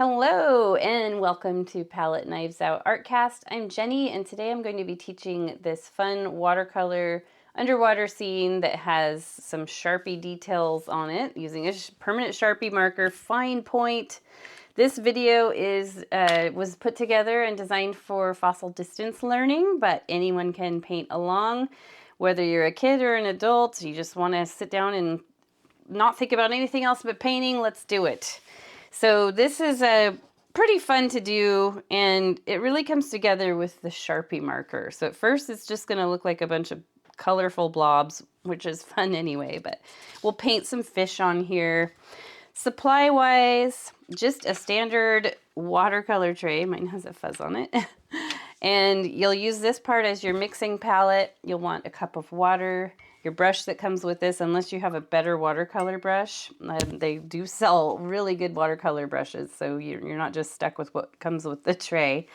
Hello and welcome to Palette Knives Out Artcast. I'm Jenny and today I'm going to be teaching this fun watercolor underwater scene that has some Sharpie details on it using a permanent Sharpie marker, fine point. This video was put together and designed for fossil distance learning, but anyone can paint along. Whether you're a kid or an adult, you just want to sit down and not think about anything else but painting, let's do it. So this is pretty fun to do, and it really comes together with the Sharpie marker. So at first it's just going to look like a bunch of colorful blobs, which is fun anyway, but we'll paint some fish on here. Supply-wise, just a standard watercolor tray. Mine has a fuzz on it. And you'll use this part as your mixing palette. You'll want a cup of water, your brush that comes with this, unless you have a better watercolor brush. They do sell really good watercolor brushes, so you're not just stuck with what comes with the tray.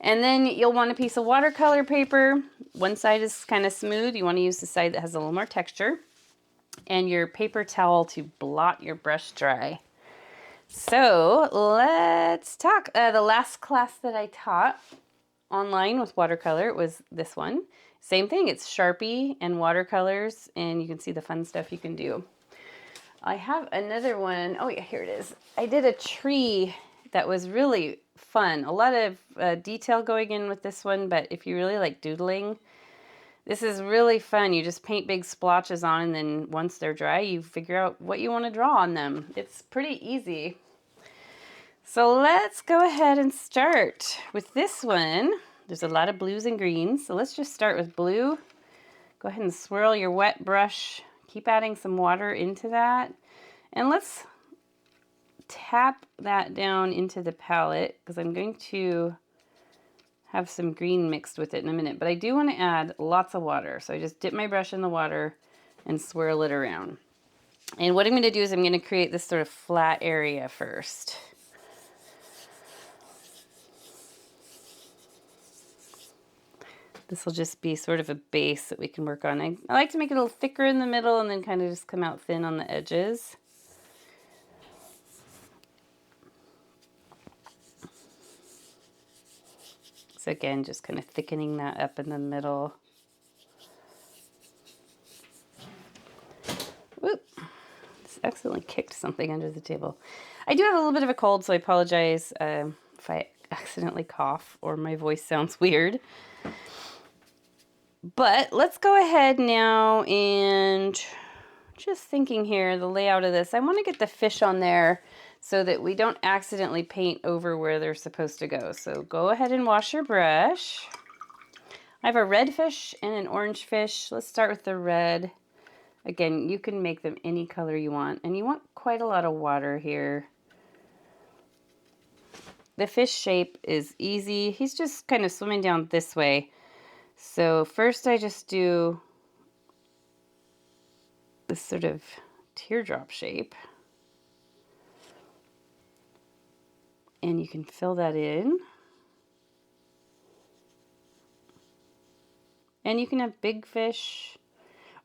And then you'll want a piece of watercolor paper. One side is kind of smooth. You want to use the side that has a little more texture. And your paper towel to blot your brush dry. So let's talk. The last class that I taught online with watercolor was this one. Same thing, it's Sharpie and watercolors, and you can see the fun stuff you can do. I have another one. Oh yeah, here it is. I did a tree that was really fun. A lot of detail going in with this one, but if you really like doodling, this is really fun. You just paint big splotches on, and then once they're dry, you figure out what you want to draw on them. It's pretty easy. So let's go ahead and start with this one. There's a lot of blues and greens, so let's just start with blue. Go ahead and swirl your wet brush. Keep adding some water into that. And let's tap that down into the palette because I'm going to have some green mixed with it in a minute. But I do want to add lots of water. So I just dip my brush in the water and swirl it around. And what I'm going to do is I'm going to create this sort of flat area first. This will just be sort of a base that we can work on. I like to make it a little thicker in the middle and then kind of just come out thin on the edges. So again, just kind of thickening that up in the middle. Whoop! Just accidentally kicked something under the table. I do have a little bit of a cold, so I apologize if I accidentally cough or my voice sounds weird. But let's go ahead now and just thinking here, the layout of this. I want to get the fish on there so that we don't accidentally paint over where they're supposed to go. So go ahead and wash your brush. I have a red fish and an orange fish. Let's start with the red. Again, you can make them any color you want, and you want quite a lot of water here. The fish shape is easy. He's just kind of swimming down this way. So first I just do this sort of teardrop shape. And you can fill that in. And you can have big fish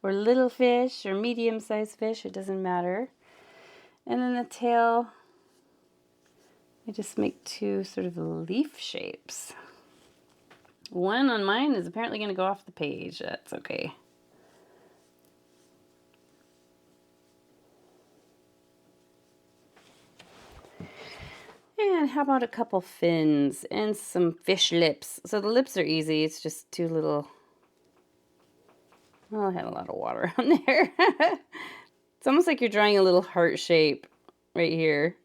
or little fish or medium-sized fish, it doesn't matter. And then the tail, I just make two sort of leaf shapes. One on mine is apparently going to go off the page. That's okay. And how about a couple fins and some fish lips? So the lips are easy. It's just two little... Well, I had a lot of water on there. It's almost like you're drawing a little heart shape right here.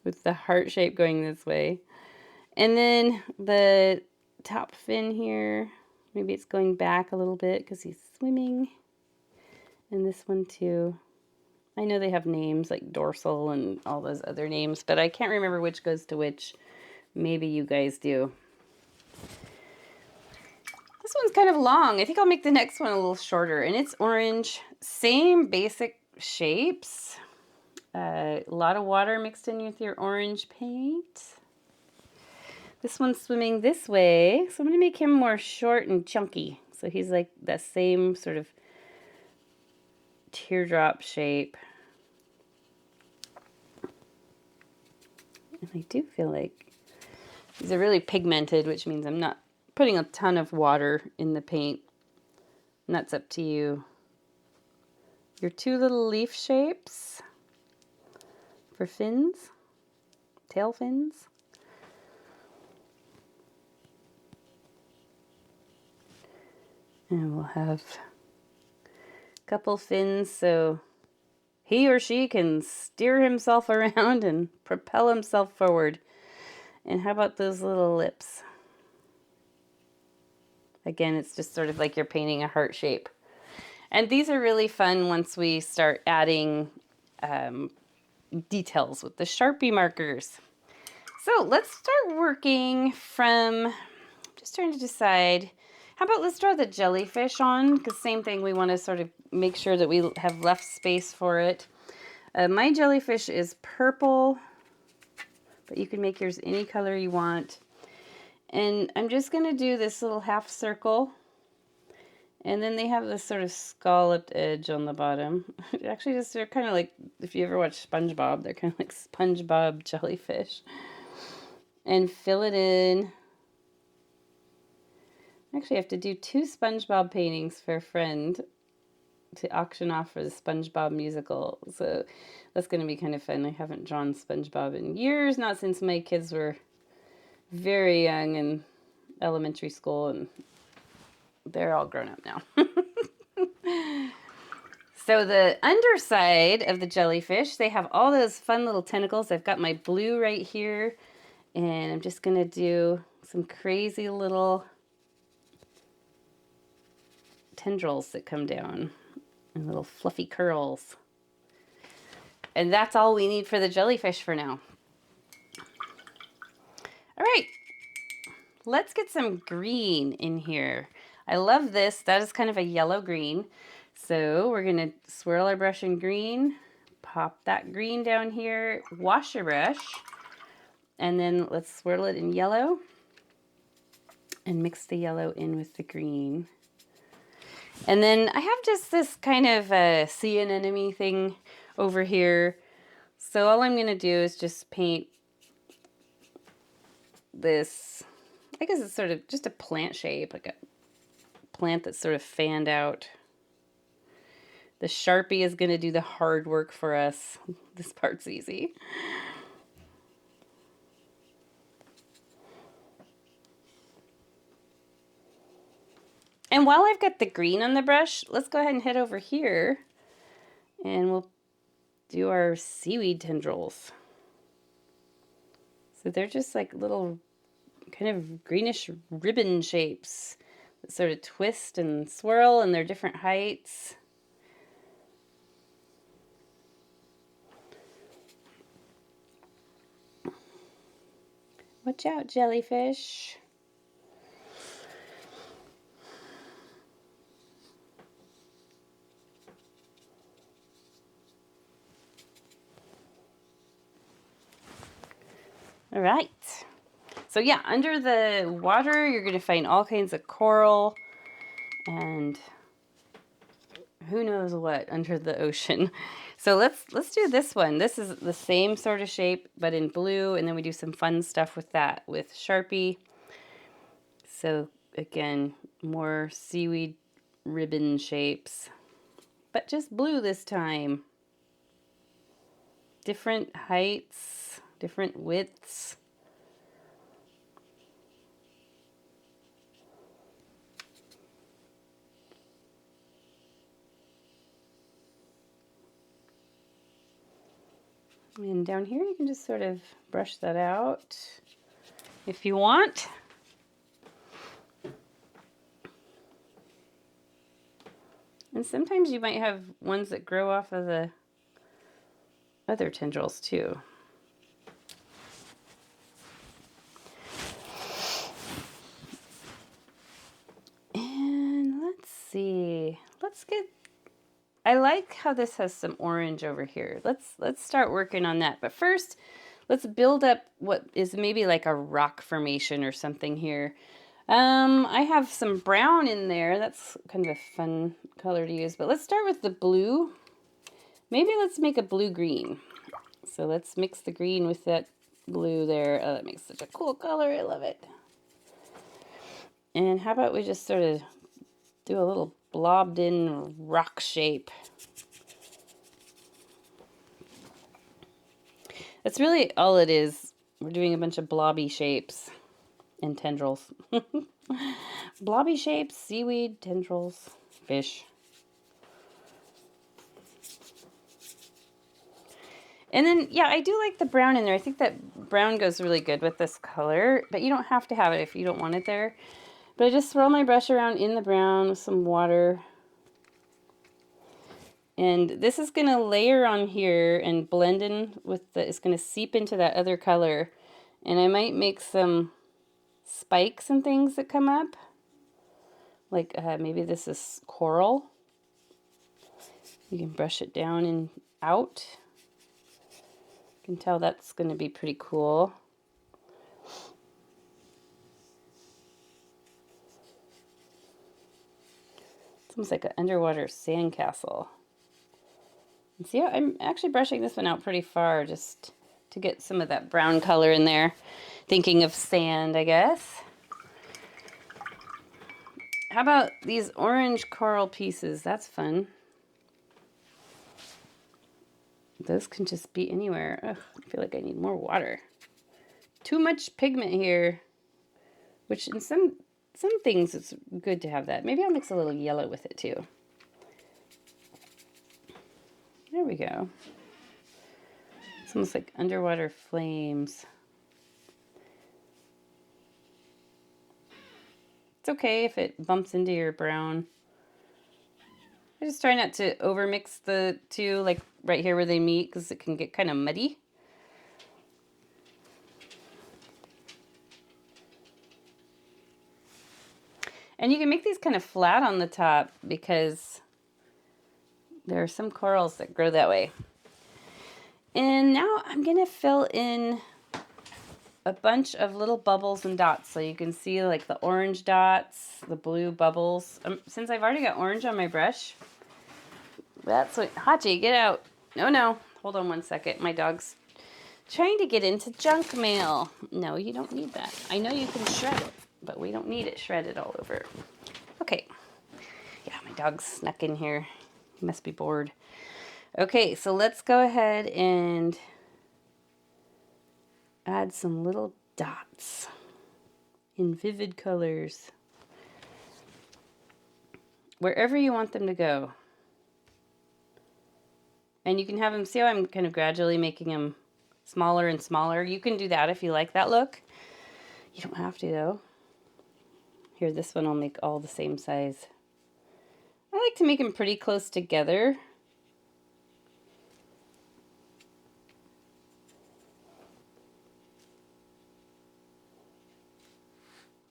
With the heart shape going this way. And then the top fin here, maybe it's going back a little bit because he's swimming. And this one too. I know they have names like dorsal and all those other names, but I can't remember which goes to which. Maybe you guys do. This one's kind of long. I think I'll make the next one a little shorter. And it's orange. Same basic shapes. A lot of water mixed in with your orange paint. This one's swimming this way, so I'm going to make him more short and chunky. So he's like that same sort of teardrop shape. And I do feel like these are really pigmented, which means I'm not putting a ton of water in the paint. And that's up to you. Your two little leaf shapes for fins, tail fins. And we'll have a couple fins so he or she can steer himself around and propel himself forward. And how about those little lips? Again, it's just sort of like you're painting a heart shape. And these are really fun once we start adding details with the Sharpie markers. So let's start working from, just trying to decide, how about let's draw the jellyfish on, because same thing, we want to sort of make sure that we have left space for it. My jellyfish is purple, but you can make yours any color you want. And I'm just going to do this little half circle. And then they have this sort of scalloped edge on the bottom. Actually, just they're kind of like, if you ever watch SpongeBob, they're kind of like SpongeBob jellyfish. And fill it in. Actually, I have to do 2 SpongeBob paintings for a friend to auction off for the SpongeBob musical. So that's going to be kind of fun. I haven't drawn SpongeBob in years, not since my kids were very young in elementary school, and they're all grown up now. So the underside of the jellyfish, they have all those fun little tentacles. I've got my blue right here, and I'm just going to do some crazy little tendrils that come down and little fluffy curls. And that's all we need for the jellyfish for now. All right, let's get some green in here. I love this. That is kind of a yellow green. So we're gonna swirl our brush in green, pop that green down here, wash your brush, and then let's swirl it in yellow and mix the yellow in with the green. And then I have just this kind of sea anemone thing over here. So all I'm gonna do is just paint this, I guess it's sort of just a plant shape, like a plant that's sort of fanned out. The Sharpie is going to do the hard work for us. This part's easy. And while I've got the green on the brush, let's go ahead and head over here and we'll do our seaweed tendrils. So they're just like little kind of greenish ribbon shapes that sort of twist and swirl, and they're different heights. Watch out, jellyfish. All right. So yeah, under the water, you're going to find all kinds of coral and who knows what under the ocean. So let's do this one. This is the same sort of shape, but in blue, and then we do some fun stuff with that with Sharpie. So again, more seaweed ribbon shapes, but just blue this time. Different heights, different widths. And down here, you can just sort of brush that out if you want. And sometimes you might have ones that grow off of the other tendrils too. And let's see, I like how this has some orange over here. Let's start working on that. But first, let's build up what is maybe like a rock formation or something here. I have some brown in there. That's kind of a fun color to use. But let's start with the blue. Maybe let's make a blue-green. So let's mix the green with that glue there. Oh, that makes such a cool color. I love it. And how about we just sort of do a little blobbed in rock shape. That's really all it is. We're doing a bunch of blobby shapes and tendrils. Blobby shapes, seaweed, tendrils, fish. And then, yeah, I do like the brown in there. I think that brown goes really good with this color, but you don't have to have it if you don't want it there. But I just swirl my brush around in the brown with some water. And this is going to layer on here and blend in with the, it's going to seep into that other color. And I might make some spikes and things that come up. Like maybe this is coral. You can brush it down and out. You can tell that's going to be pretty cool. It's almost like an underwater sandcastle. And see, I'm actually brushing this one out pretty far just to get some of that brown color in there. Thinking of sand, I guess. How about these orange coral pieces? That's fun. Those can just be anywhere. Ugh, I feel like I need more water. Too much pigment here, which in some things it's good to have that. Maybe I'll mix a little yellow with it too. There we go. It's almost like underwater flames. It's okay if it bumps into your brown. I just try not to overmix the two, like right here where they meet, because it can get kind of muddy. And you can make these kind of flat on the top because there are some corals that grow that way. And now I'm going to fill in a bunch of little bubbles and dots. So you can see like the orange dots, the blue bubbles. Since I've already got orange on my brush, that's what, Hachi, get out. No, hold on one second. My dog's trying to get into junk mail. No, you don't need that. I know you can shred it, but we don't need it shredded all over. Okay. Yeah, my dog snuck in here. He must be bored. Okay, so let's go ahead and add some little dots in vivid colors wherever you want them to go. And you can have them, see how I'm kind of gradually making them smaller and smaller? You can do that if you like that look. You don't have to though. Here, this one I'll make all the same size. I like to make them pretty close together.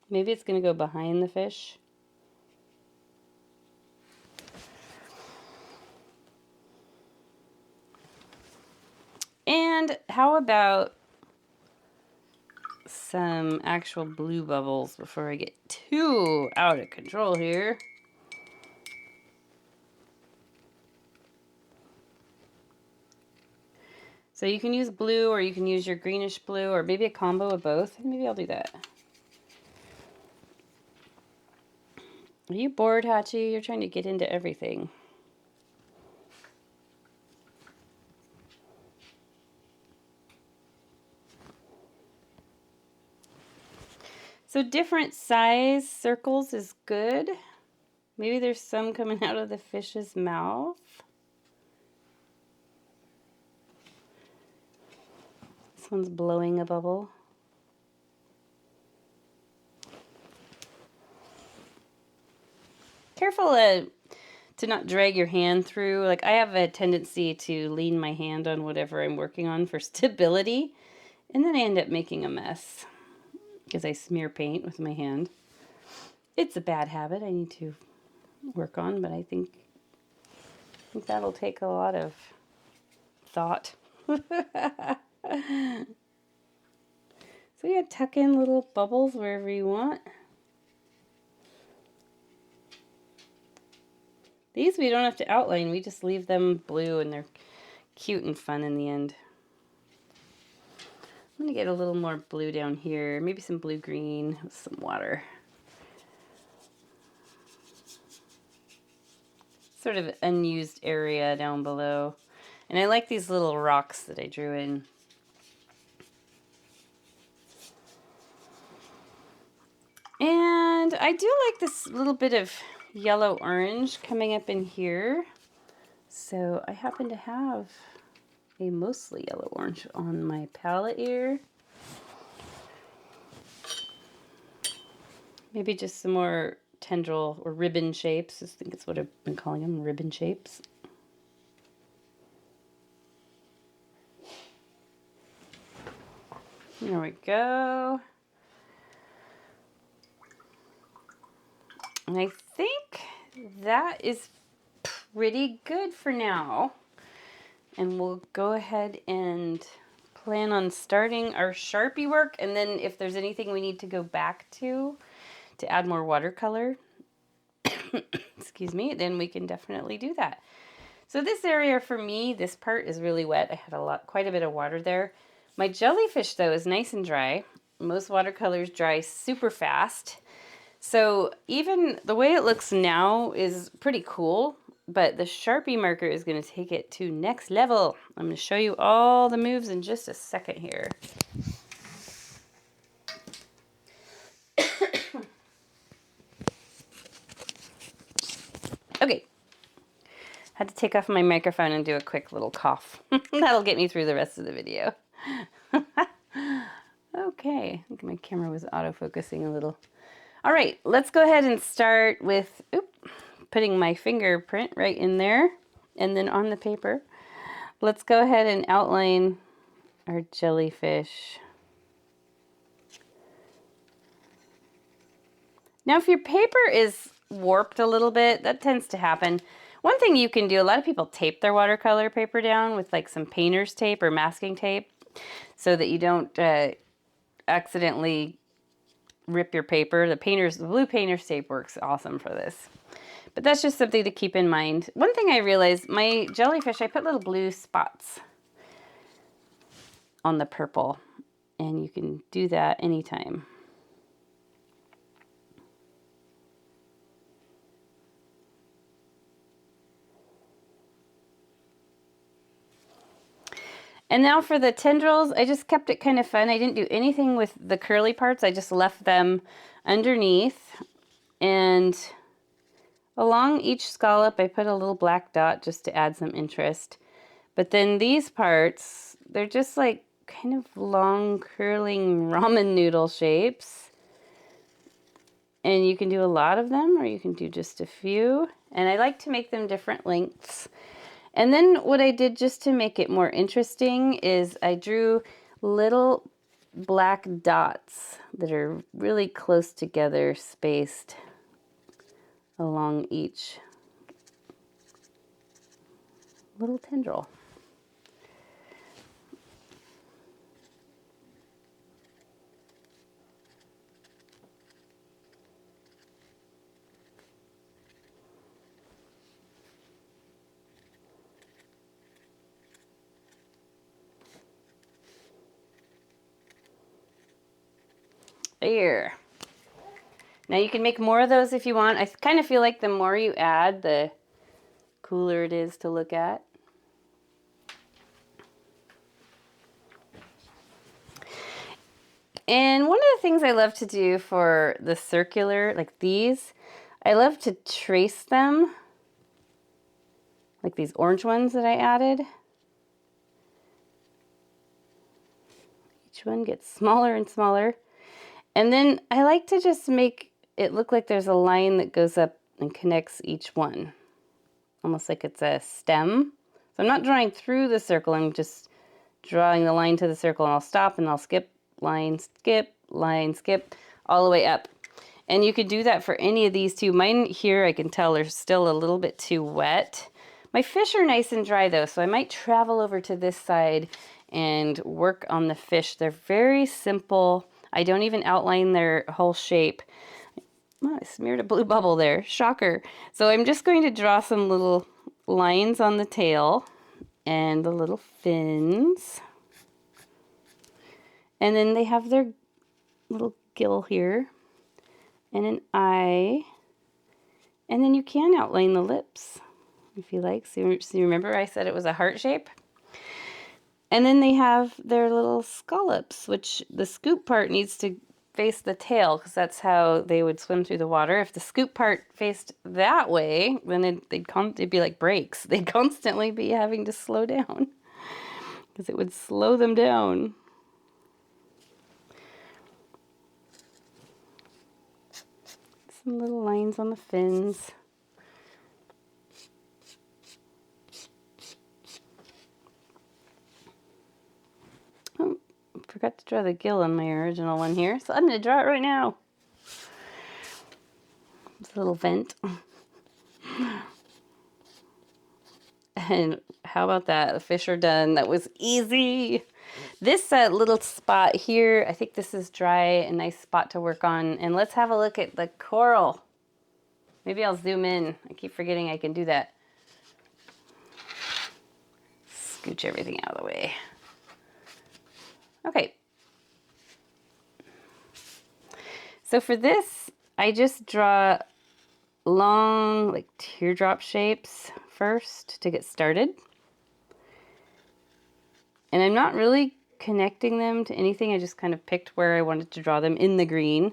Maybe it's going to go behind the fish. And how about some actual blue bubbles before I get too out of control here? So you can use blue or you can use your greenish blue or maybe a combo of both. Maybe I'll do that. Are you bored, Hachi? You're trying to get into everything. So different size circles is good. Maybe there's some coming out of the fish's mouth. This one's blowing a bubble. Careful to not drag your hand through. Like I have a tendency to lean my hand on whatever I'm working on for stability, and then I end up making a mess because I smear paint with my hand. It's a bad habit I need to work on, but I think that'll take a lot of thought. So yeah, tuck in little bubbles wherever you want. These we don't have to outline, we just leave them blue and they're cute and fun in the end. I'm gonna get a little more blue down here, maybe some blue-green with some water. Sort of unused area down below. And I like these little rocks that I drew in. And I do like this little bit of yellow-orange coming up in here. So I happen to have a mostly yellow-orange on my palette here. Maybe just some more tendril or ribbon shapes. I think it's what I've been calling them, ribbon shapes. There we go. And I think that is pretty good for now. And we'll go ahead and plan on starting our Sharpie work. And then if there's anything we need to go back to add more watercolor, excuse me, then we can definitely do that. So this area for me, this part is really wet. I had quite a bit of water there. My jellyfish though is nice and dry. Most watercolors dry super fast. So even the way it looks now is pretty cool, but the Sharpie marker is going to take it to next level. I'm going to show you all the moves in just a second here. Okay. Had to take off my microphone and do a quick little cough. That'll get me through the rest of the video. Okay, I think my camera was autofocusing a little. All right, let's go ahead and start with putting my fingerprint right in there and then on the paper. Let's go ahead and outline our jellyfish. Now, if your paper is warped a little bit, that tends to happen. One thing you can do, a lot of people tape their watercolor paper down with like some painter's tape or masking tape so that you don't accidentally rip your paper. The blue painter's tape works awesome for this. But that's just something to keep in mind. One thing I realized, my jellyfish, I put little blue spots on the purple, and you can do that anytime. And now for the tendrils, I just kept it kind of fun. I didn't do anything with the curly parts. I just left them underneath. And along each scallop, I put a little black dot just to add some interest. But then these parts, they're just like kind of long curling ramen noodle shapes. And you can do a lot of them, or you can do just a few. And I like to make them different lengths. And then what I did just to make it more interesting is I drew little black dots that are really close together, spaced along each little tendril. There. Now you can make more of those if you want. I kind of feel like the more you add, the cooler it is to look at. And one of the things I love to do for the circular, like these, I love to trace them, like these orange ones that I added. Each one gets smaller and smaller. And then I like to just make it look like there's a line that goes up and connects each one, almost like it's a stem. So I'm not drawing through the circle, I'm just drawing the line to the circle, and I'll stop and I'll skip, line, skip, all the way up. And you could do that for any of these too. Mine here, I can tell they're still a little bit too wet. My fish are nice and dry though, so I might travel over to this side and work on the fish. They're very simple. I don't even outline their whole shape. Oh, I smeared a blue bubble there. Shocker. So I'm just going to draw some little lines on the tail and the little fins. And then they have their little gill here and an eye. And then you can outline the lips if you like. So you remember I said it was a heart shape? And then they have their little scallops, which the scoop part needs to face the tail because that's how they would swim through the water. If the scoop part faced that way, then it'd be like brakes. They'd constantly be having to slow down because it would slow them down. Some little lines on the fins. Oh, forgot to draw the gill on my original one here, so I'm going to draw it right now. It's a little vent. And how about that? The fish are done. That was easy. This little spot here, I think this is dry, a nice spot to work on. And let's have a look at the coral. Maybe I'll zoom in. I keep forgetting I can do that. Scooch everything out of the way. Okay. So for this, I just draw long, like teardrop shapes first to get started. And I'm not really connecting them to anything. I just kind of picked where I wanted to draw them in the green.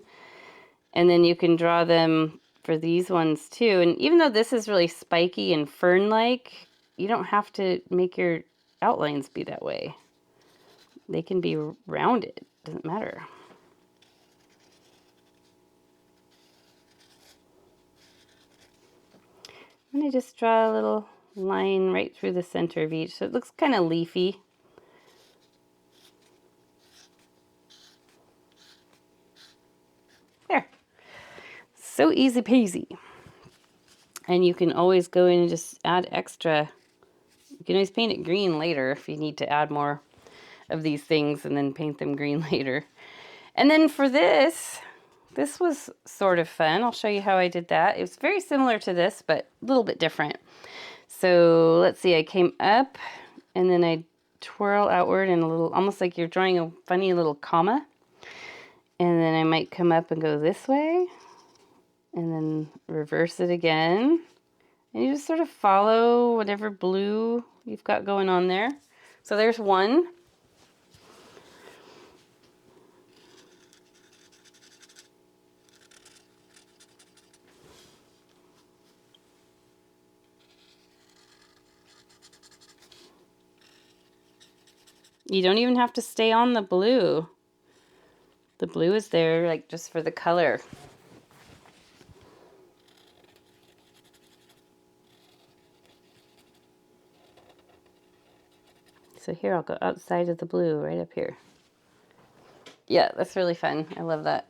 And then you can draw them for these ones too. And even though this is really spiky and fern-like, you don't have to make your outlines be that way. They can be rounded, doesn't matter. And I just draw a little line right through the center of each, so it looks kind of leafy. There. So easy peasy. And you can always go in and just add extra. You can always paint it green later if you need to add more of these things and then paint them green later. And then for this was sort of fun. I'll show you how I did that. It was very similar to this, but a little bit different. So let's see, I came up and then I twirl outward in a little, almost like you're drawing a funny little comma. And then I might come up and go this way and then reverse it again. And you just sort of follow whatever blue you've got going on there. So there's one. You don't even have to stay on the blue. The blue is there like just for the color. So here I'll go outside of the blue right up here. Yeah, that's really fun. I love that.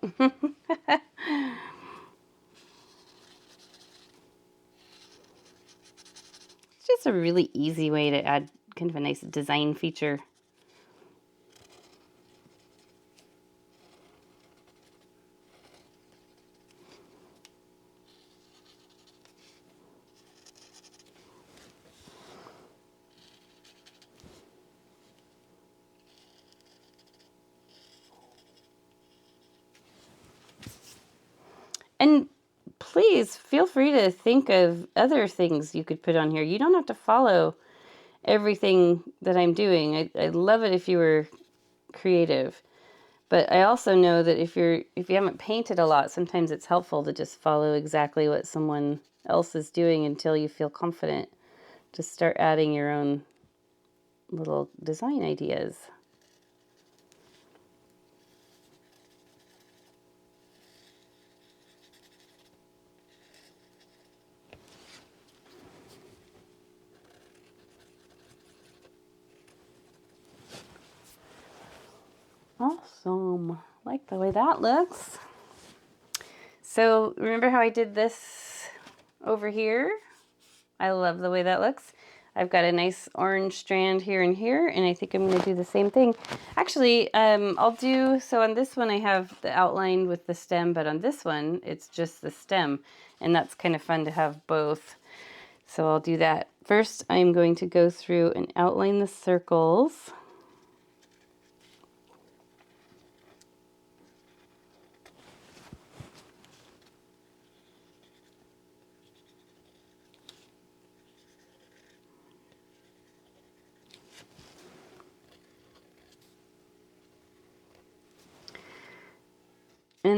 It's just a really easy way to add kind of a nice design feature. And please feel free to think of other things you could put on here. You don't have to follow everything that I'm doing. I'd love it if you were creative. But I also know that if you haven't painted a lot, sometimes it's helpful to just follow exactly what someone else is doing until you feel confident to start adding your own little design ideas. Awesome. Like the way that looks. So remember how I did this over here? I love the way that looks. I've got a nice orange strand here and here, and I think I'm going to do the same thing. Actually, so on this one I have the outline with the stem, but on this one it's just the stem, and that's kind of fun to have both. So I'll do that. First, I'm going to go through and outline the circles.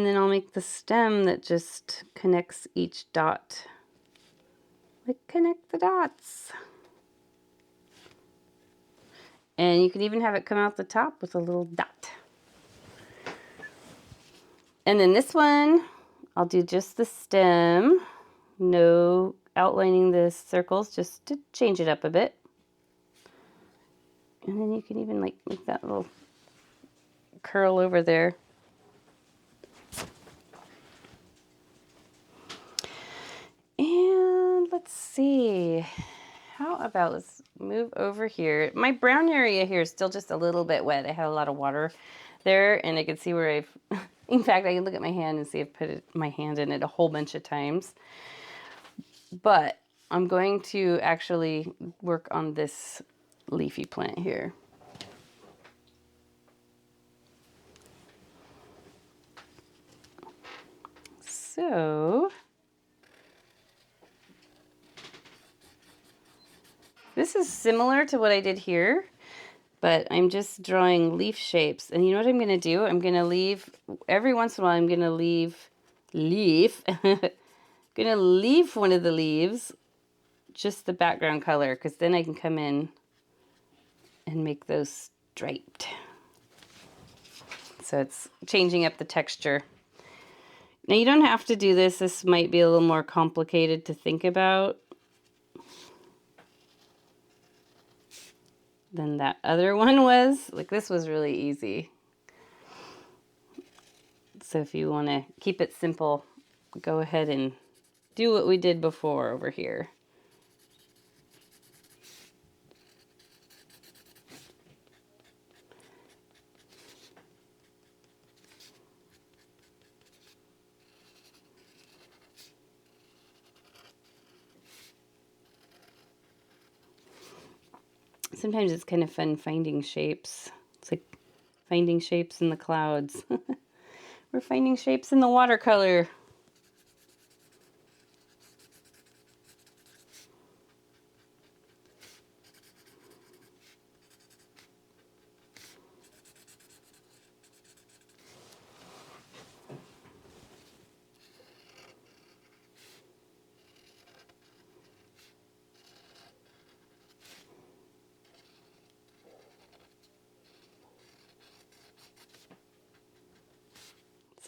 then I'll make the stem that just connects each dot. Like connect the dots. And you can even have it come out the top with a little dot. And then this one, I'll do just the stem. No outlining the circles, just to change it up a bit. And then you can even like make that little curl over there. And let's see, how about let's move over here. My brown area here is still just a little bit wet. I had a lot of water there, and I can see where I've, in fact, I can look at my hand and see I've put my hand in it a whole bunch of times. But I'm going to actually work on this leafy plant here. So this is similar to what I did here, but I'm just drawing leaf shapes. And you know what I'm going to do? I'm going to leave, every once in a while, I'm going to leave going to leave one of the leaves just the background color, because then I can come in and make those striped. So it's changing up the texture. Now you don't have to do this. This might be a little more complicated to think about than that other one was. Like this was really easy. So if you want to keep it simple, go ahead and do what we did before over here. Sometimes it's kind of fun finding shapes. It's like finding shapes in the clouds. We're finding shapes in the watercolor.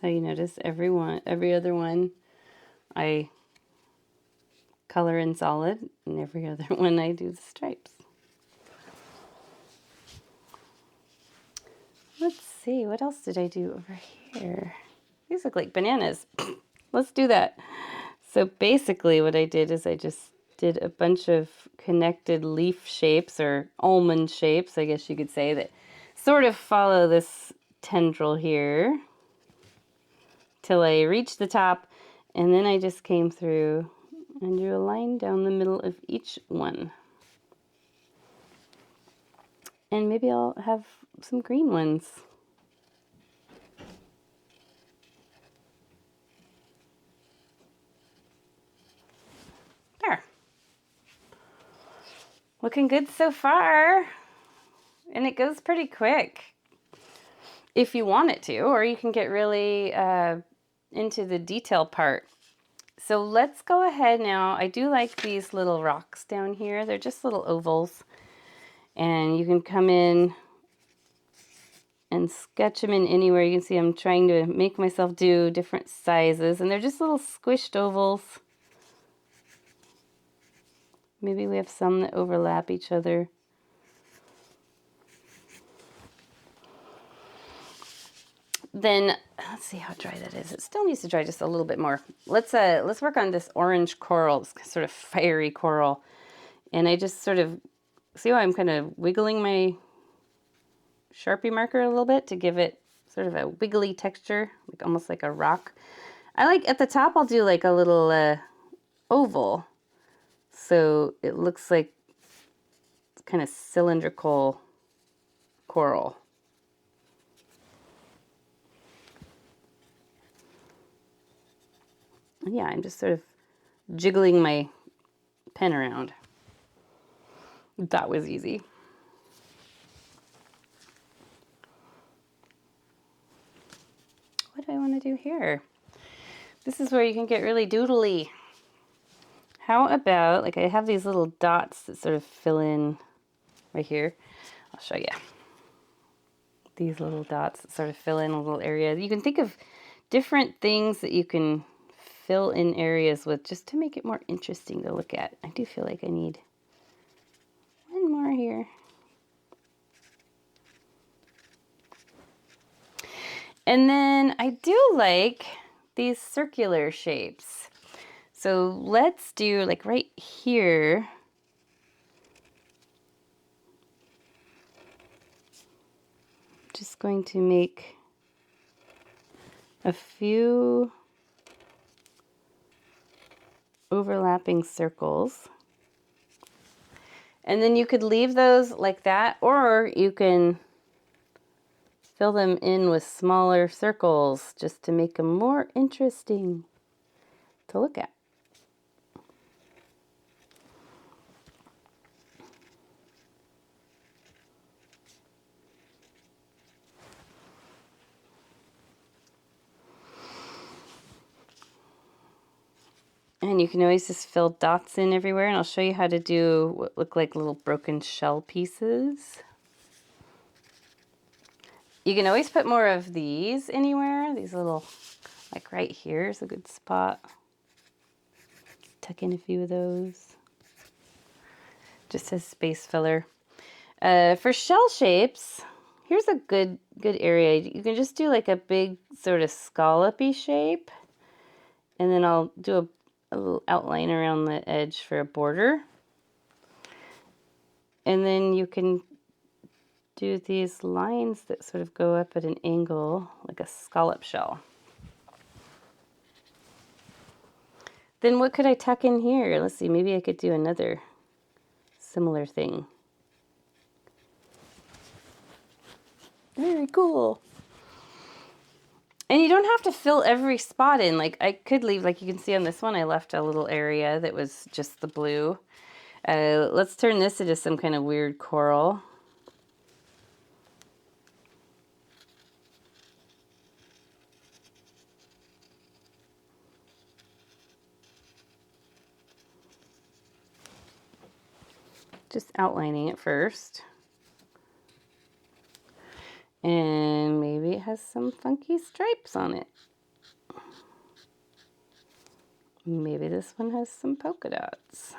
So you notice every other one I color in solid, and every other one I do the stripes. Let's see, what else did I do over here? These look like bananas. Let's do that. So basically what I did is I just did a bunch of connected leaf shapes, or almond shapes, I guess you could say, that sort of follow this tendril here till I reached the top, and then I just came through and drew a line down the middle of each one. And maybe I'll have some green ones. There. Looking good so far. And it goes pretty quick if you want it to, or you can get really into the detail part. So let's go ahead now. I do like these little rocks down here. They're just little ovals. And you can come in and sketch them in anywhere. You can see I'm trying to make myself do different sizes, and they're just little squished ovals. Maybe we have some that overlap each other. Then let's see how dry that is. It still needs to dry just a little bit more. Let's work on this orange coral, this sort of fiery coral. And I just sort of see how I'm kind of wiggling my Sharpie marker a little bit to give it sort of a wiggly texture, like almost like a rock. I like at the top I'll do like a little oval, so it looks like kind of cylindrical coral. Yeah, I'm just sort of jiggling my pen around. That was easy. What do I want to do here? This is where you can get really doodly. How about, like, I have these little dots that sort of fill in right here. I'll show you. These little dots that sort of fill in a little area. You can think of different things that you can fill in areas with just to make it more interesting to look at. I do feel like I need one more here. And then I do like these circular shapes. So let's do, like, right here. Just going to make a few overlapping circles. And then you could leave those like that, or you can fill them in with smaller circles just to make them more interesting to look at. And you can always just fill dots in everywhere, and I'll show you how to do what look like little broken shell pieces. You can always put more of these anywhere. These little, like right here is a good spot. Tuck in a few of those. Just as space filler. For shell shapes, here's a good area. You can just do like a big sort of scallopy shape. And then I'll do a little outline around the edge for a border. And then you can do these lines that sort of go up at an angle, like a scallop shell. Then what could I tuck in here? Let's see, maybe I could do another similar thing. Very cool. And you don't have to fill every spot in. Like, I could leave, like you can see on this one, I left a little area that was just the blue. Let's turn this into some kind of weird coral. Just outlining it first. And maybe it has some funky stripes on it. Maybe this one has some polka dots.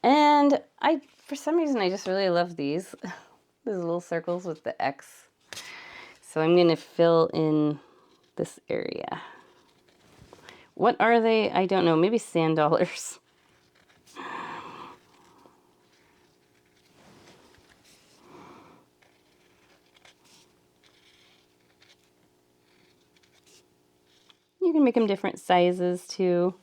And for some reason, I just really love these little circles with the X. So I'm going to fill in this area. What are they? I don't know. Maybe sand dollars. You can make them different sizes too.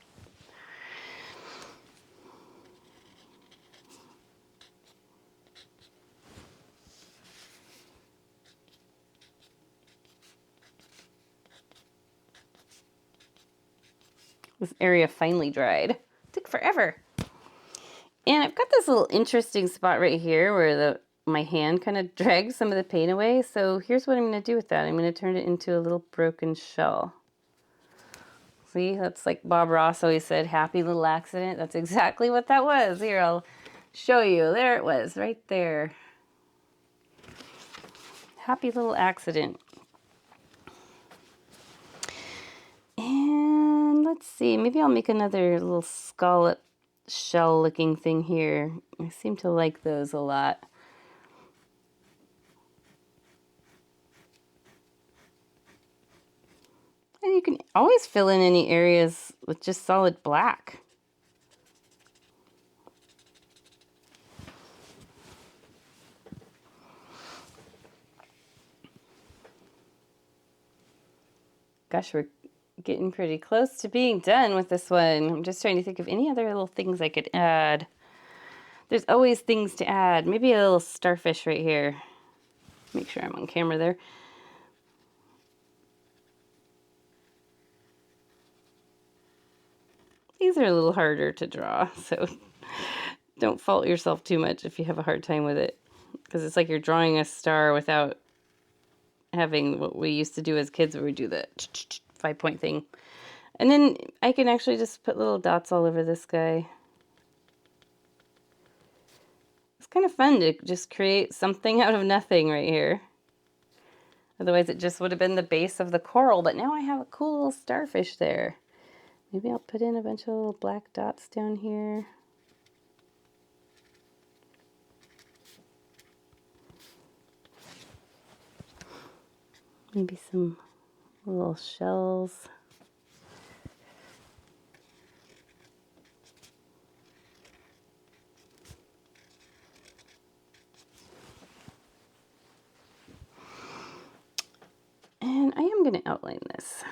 This area finally dried. It took forever. And I've got this little interesting spot right here where my hand kind of drags some of the paint away. So here's what I'm going to do with that. I'm going to turn it into a little broken shell. See, that's like Bob Ross always said, happy little accident. That's exactly what that was. Here, I'll show you. There it was, right there. Happy little accident. And let's see, maybe I'll make another little scallop shell looking thing here. I seem to like those a lot. And you can always fill in any areas with just solid black. Gosh, we're getting pretty close to being done with this one. I'm just trying to think of any other little things I could add. There's always things to add. Maybe a little starfish right here. Make sure I'm on camera there. these are a little harder to draw, so don't fault yourself too much if you have a hard time with it, because it's like you're drawing a star without having what we used to do as kids where we do the 5-point thing. And then I can actually just put little dots all over this guy. It's kind of fun to just create something out of nothing right here. Otherwise it just would have been the base of the coral, but now I have a cool little starfish there. Maybe I'll put in a bunch of little black dots down here. Maybe some little shells. And I am going to outline this.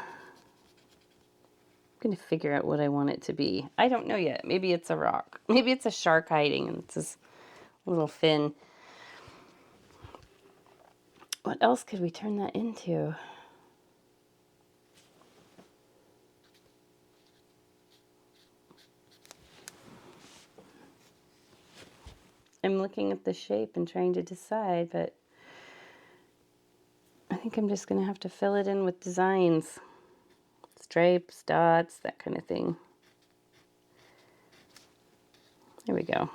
I'm going to figure out what I want it to be. I don't know yet. Maybe it's a rock. Maybe it's a shark hiding and it's this little fin. What else could we turn that into? I'm looking at the shape and trying to decide, but I think I'm just going to have to fill it in with designs. Stripes, dots, that kind of thing. There we go.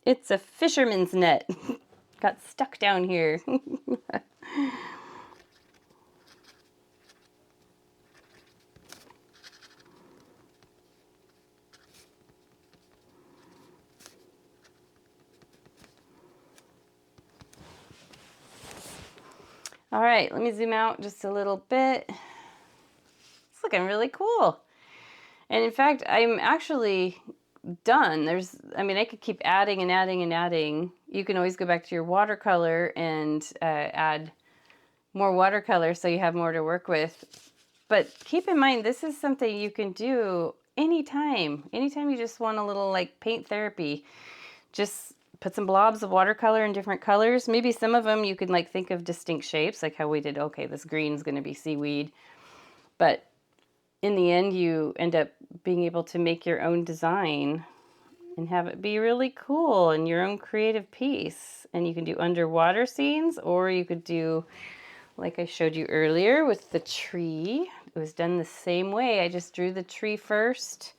It's a fisherman's net. Got stuck down here. All right, let me zoom out just a little bit. It's looking really cool. And in fact, I'm actually done. I could keep adding and adding and adding. You can always go back to your watercolor and add more watercolor so you have more to work with. But keep in mind, this is something you can do anytime. Anytime you just want a little like paint therapy. Just put some blobs of watercolor in different colors. Maybe some of them you can like think of distinct shapes, like how we did, okay, this green's going to be seaweed. But in the end, you end up being able to make your own design and have it be really cool and your own creative piece. And you can do underwater scenes, or you could do, like I showed you earlier with the tree. It was done the same way. I just drew the tree first.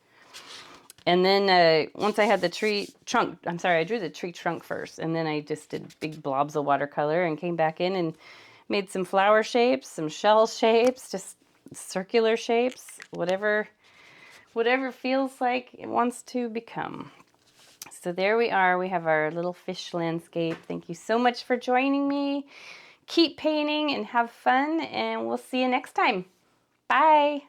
And then once I had the tree trunk, I drew the tree trunk first. And then I just did big blobs of watercolor and came back in and made some flower shapes, some shell shapes, just circular shapes, whatever feels like it wants to become. So there we are. We have our little fish landscape. Thank you so much for joining me. Keep painting and have fun, and we'll see you next time. Bye.